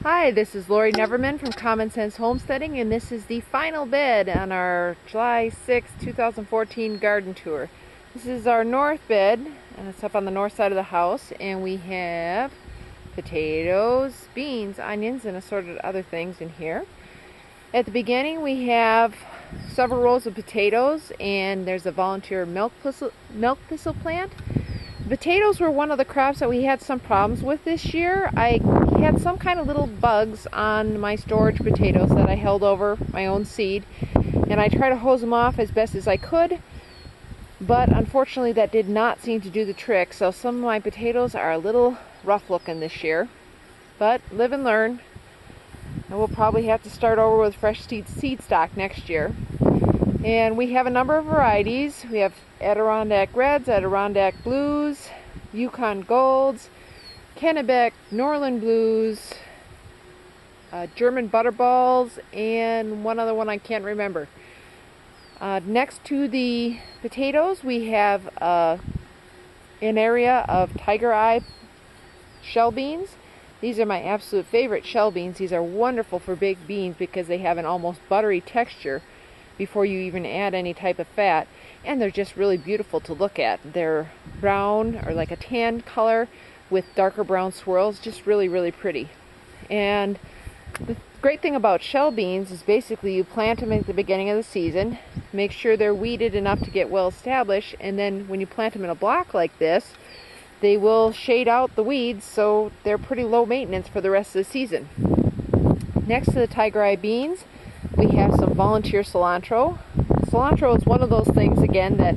Hi, this is Lori Neverman from Common Sense Homesteading, and this is the final bed on our July 6, 2014 garden tour. This is our north bed, and it's up on the north side of the house, and we have potatoes, beans, onions, and assorted other things in here. At the beginning we have several rows of potatoes, and there's a volunteer milk thistle plant. Potatoes were one of the crops that we had some problems with this year. I had some kind of little bugs on my storage potatoes that I held over my own seed, and I tried to hose them off as best as I could, but unfortunately that did not seem to do the trick. So some of my potatoes are a little rough looking this year, but live and learn, and we'll probably have to start over with fresh seed stock next year. And we have a number of varieties. We have Adirondack Reds, Adirondack Blues, Yukon Golds, Kennebec, Norland Blues, German Butterballs, and one other one I can't remember. Next to the potatoes we have an area of Tiger Eye shell beans. These are my absolute favorite shell beans. These are wonderful for baked beans because they have an almost buttery texture before you even add any type of fat, and they're just really beautiful to look at. They're brown or like a tan color with darker brown swirls, just really pretty. And the great thing about shell beans is basically you plant them at the beginning of the season, make sure they're weeded enough to get well established, and then when you plant them in a block like this, they will shade out the weeds, so they're pretty low maintenance for the rest of the season. Next to the Tiger Eye beans, we have some volunteer cilantro. Cilantro is one of those things, again, that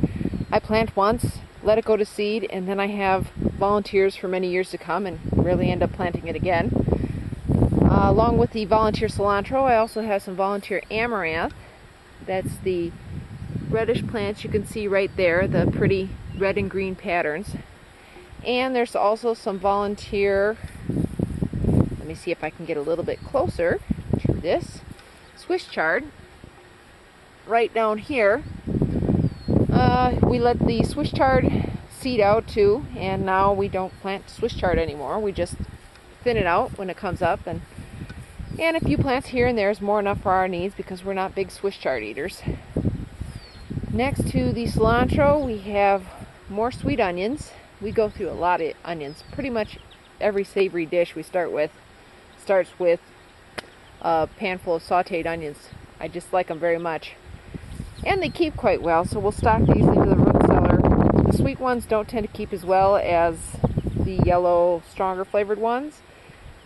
I plant once, let it go to seed, and then I have volunteers for many years to come and rarely end up planting it again. Along with the volunteer cilantro, I also have some volunteer amaranth. That's the reddish plants you can see right there, the pretty red and green patterns. And there's also some volunteer, let me see if I can get a little bit closer to this, Swiss chard right down here. We let the Swiss chard seed out too, and now we don't plant Swiss chard anymore. We just thin it out when it comes up, and a few plants here and there is more enough for our needs because we're not big Swiss chard eaters. Next to the cilantro we have more sweet onions. We go through a lot of onions. Pretty much every savory dish we start with starts with a pan full of sauteed onions. I just like them very much, and they keep quite well, so we'll stock these into the root cellar. The sweet ones don't tend to keep as well as the yellow, stronger flavored ones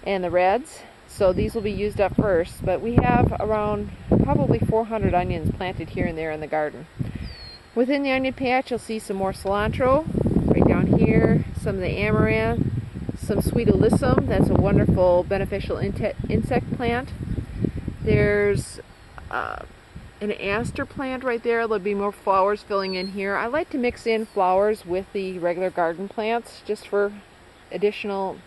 and the reds, so these will be used up first. But we have around probably 400 onions planted here and there in the garden. Within the onion patch you'll see some more cilantro right down here, some of the amaranth, some sweet alyssum. That's a wonderful beneficial insect plant. There's an aster plant right there. There'll be more flowers filling in here. I like to mix in flowers with the regular garden plants just for additional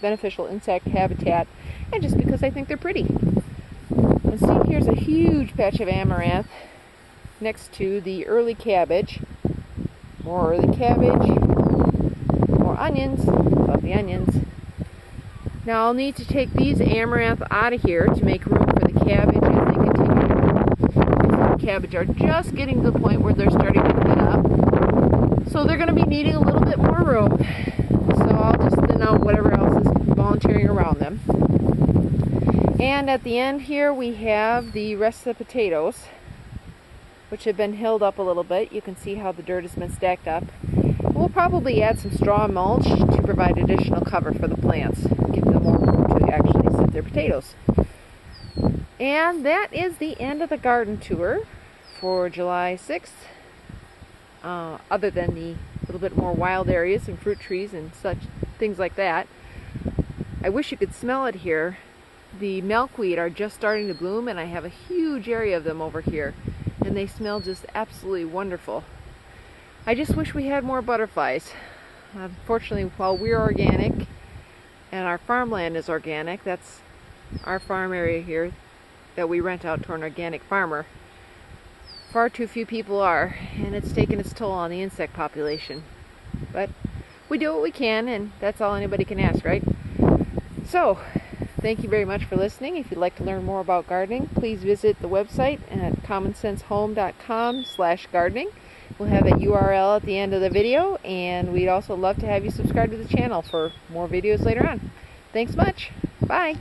beneficial insect habitat, and just because I think they're pretty. And see, here's a huge patch of amaranth next to the early cabbage. More early cabbage, more onions, love the onions. Now I'll need to take these amaranth out of here to make room for the cabbage as they continue to grow. The cabbage are just getting to the point where they're starting to thin up, so they're going to be needing a little bit more room. So I'll just thin out whatever else is volunteering around them. And at the end here we have the rest of the potatoes, which have been hilled up a little bit. You can see how the dirt has been stacked up. We'll probably add some straw mulch to provide additional cover for the plants, give them more room to actually set their potatoes. And that is the end of the garden tour for July 6th. Other than the little bit more wild areas and fruit trees and such things like that. I wish you could smell it here. The milkweed are just starting to bloom, and I have a huge area of them over here, and they smell just absolutely wonderful. I just wish we had more butterflies. Unfortunately, while we're organic and our farmland is organic, that's our farm area here that we rent out to an organic farmer, far too few people are, and it's taken its toll on the insect population. But we do what we can, and that's all anybody can ask, right? So, Thank you very much for listening. If you'd like to learn more about gardening, please visit the website at commonsensehome.com/gardening. We'll have a URL at the end of the video, and we'd also love to have you subscribe to the channel for more videos later on. Thanks much. Bye.